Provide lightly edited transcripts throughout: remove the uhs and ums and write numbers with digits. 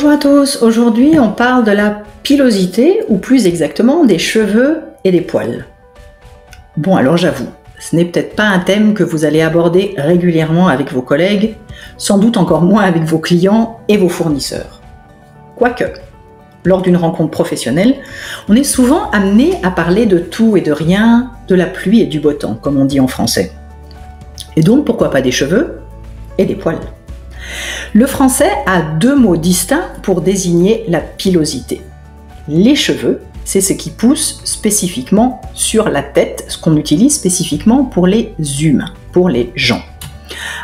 Bonjour à tous, aujourd'hui on parle de la pilosité, ou plus exactement des cheveux et des poils. Bon alors j'avoue, ce n'est peut-être pas un thème que vous allez aborder régulièrement avec vos collègues, sans doute encore moins avec vos clients et vos fournisseurs. Quoique, lors d'une rencontre professionnelle, on est souvent amené à parler de tout et de rien, de la pluie et du beau temps, comme on dit en français. Et donc pourquoi pas des cheveux et des poils. Le français a deux mots distincts pour désigner la pilosité. Les cheveux, c'est ce qui pousse spécifiquement sur la tête, ce qu'on utilise spécifiquement pour les humains, pour les gens.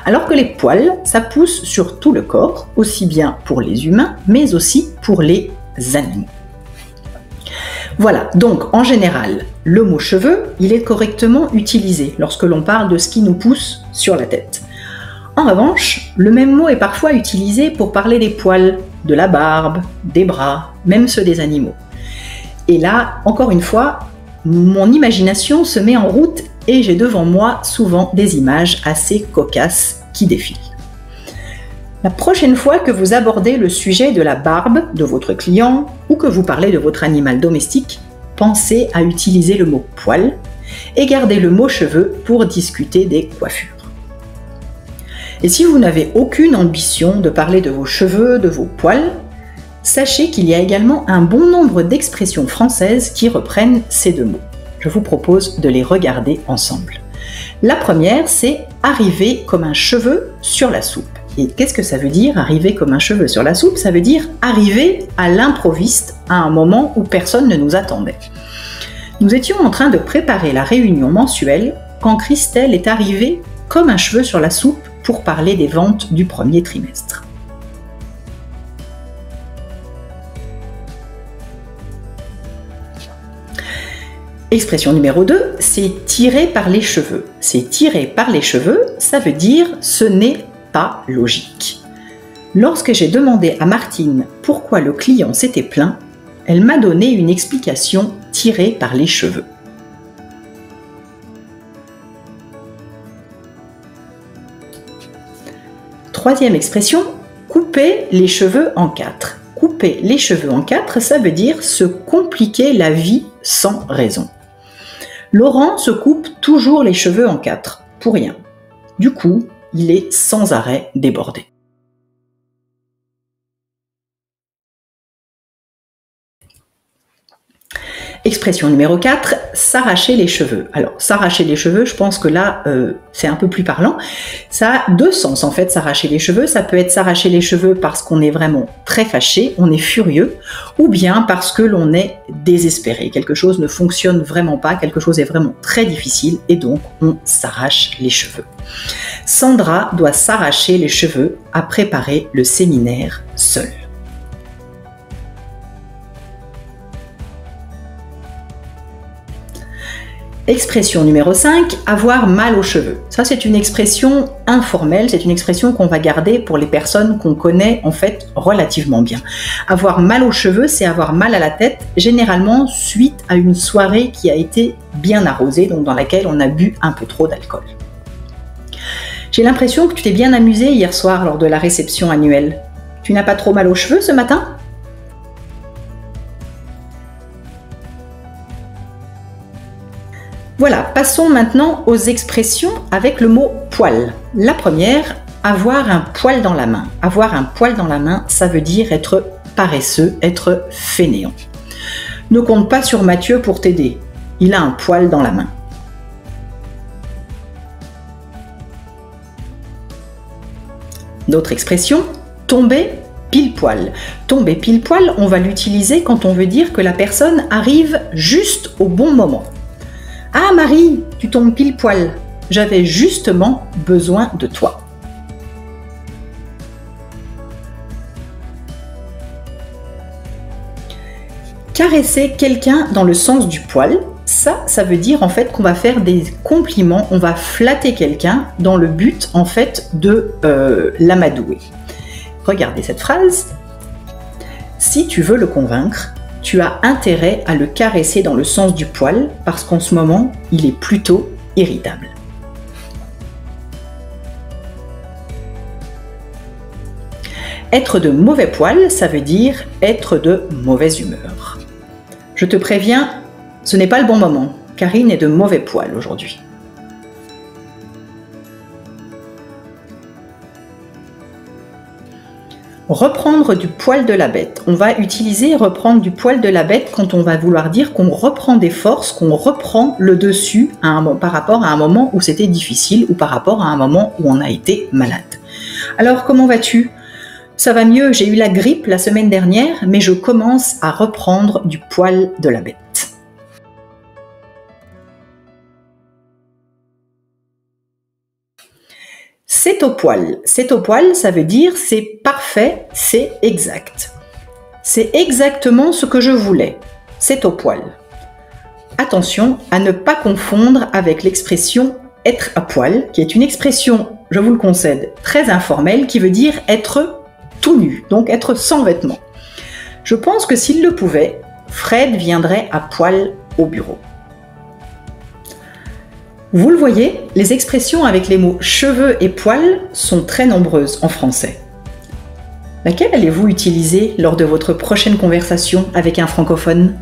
Alors que les poils, ça pousse sur tout le corps, aussi bien pour les humains, mais aussi pour les animaux. Voilà, donc en général, le mot cheveux, il est correctement utilisé lorsque l'on parle de ce qui nous pousse sur la tête. En revanche, le même mot est parfois utilisé pour parler des poils, de la barbe, des bras, même ceux des animaux. Et là, encore une fois, mon imagination se met en route et j'ai devant moi souvent des images assez cocasses qui défilent. La prochaine fois que vous abordez le sujet de la barbe de votre client ou que vous parlez de votre animal domestique, pensez à utiliser le mot poil et gardez le mot cheveux pour discuter des coiffures. Et si vous n'avez aucune ambition de parler de vos cheveux, de vos poils, sachez qu'il y a également un bon nombre d'expressions françaises qui reprennent ces deux mots. Je vous propose de les regarder ensemble. La première, c'est « arriver comme un cheveu sur la soupe ». Et qu'est-ce que ça veut dire, arriver comme un cheveu sur la soupe? Ça veut dire arriver à l'improviste, à un moment où personne ne nous attendait. Nous étions en train de préparer la réunion mensuelle quand Christelle est arrivée comme un cheveu sur la soupe pour parler des ventes du premier trimestre. Expression numéro 2, c'est tirer par les cheveux. C'est tirer par les cheveux, ça veut dire ce n'est pas logique. Lorsque j'ai demandé à Martine pourquoi le client s'était plaint, elle m'a donné une explication tirée par les cheveux. Troisième expression, couper les cheveux en quatre. Couper les cheveux en quatre, ça veut dire se compliquer la vie sans raison. Laurent se coupe toujours les cheveux en quatre, pour rien. Du coup, il est sans arrêt débordé. Expression numéro 4, s'arracher les cheveux. Alors, s'arracher les cheveux, je pense que là, c'est un peu plus parlant. Ça a deux sens, en fait, s'arracher les cheveux. Ça peut être s'arracher les cheveux parce qu'on est vraiment très fâché, on est furieux, ou bien parce que l'on est désespéré. Quelque chose ne fonctionne vraiment pas, quelque chose est vraiment très difficile, et donc on s'arrache les cheveux. Sandra doit s'arracher les cheveux à préparer le séminaire seule. Expression numéro 5, avoir mal aux cheveux. Ça, c'est une expression informelle, c'est une expression qu'on va garder pour les personnes qu'on connaît en fait relativement bien. Avoir mal aux cheveux, c'est avoir mal à la tête, généralement suite à une soirée qui a été bien arrosée, donc dans laquelle on a bu un peu trop d'alcool. J'ai l'impression que tu t'es bien amusé hier soir lors de la réception annuelle. Tu n'as pas trop mal aux cheveux ce matin ? Voilà, passons maintenant aux expressions avec le mot poil. La première, avoir un poil dans la main. Avoir un poil dans la main, ça veut dire être paresseux, être fainéant. Ne compte pas sur Mathieu pour t'aider. Il a un poil dans la main. D'autres expressions, tomber pile poil. Tomber pile poil, on va l'utiliser quand on veut dire que la personne arrive juste au bon moment. Ah Marie, tu tombes pile poil, j'avais justement besoin de toi. Caresser quelqu'un dans le sens du poil, ça veut dire en fait qu'on va faire des compliments, on va flatter quelqu'un dans le but en fait de l'amadouer. Regardez cette phrase. Si tu veux le convaincre, tu as intérêt à le caresser dans le sens du poil parce qu'en ce moment, il est plutôt irritable. Être de mauvais poil, ça veut dire être de mauvaise humeur. Je te préviens, ce n'est pas le bon moment. Karine est de mauvais poil aujourd'hui. Reprendre du poil de la bête. On va utiliser reprendre du poil de la bête quand on va vouloir dire qu'on reprend des forces, qu'on reprend le dessus par rapport à un moment où c'était difficile ou par rapport à un moment où on a été malade. Alors, comment vas-tu ? Ça va mieux, j'ai eu la grippe la semaine dernière, mais je commence à reprendre du poil de la bête. C'est au poil. C'est au poil, ça veut dire c'est parfait, c'est exact. C'est exactement ce que je voulais. C'est au poil. Attention à ne pas confondre avec l'expression être à poil, qui est une expression, je vous le concède, très informelle, qui veut dire être tout nu, donc être sans vêtements. Je pense que s'il le pouvait, Fred viendrait à poil au bureau. Vous le voyez, les expressions avec les mots cheveux et poils sont très nombreuses en français. Laquelle allez-vous utiliser lors de votre prochaine conversation avec un francophone ?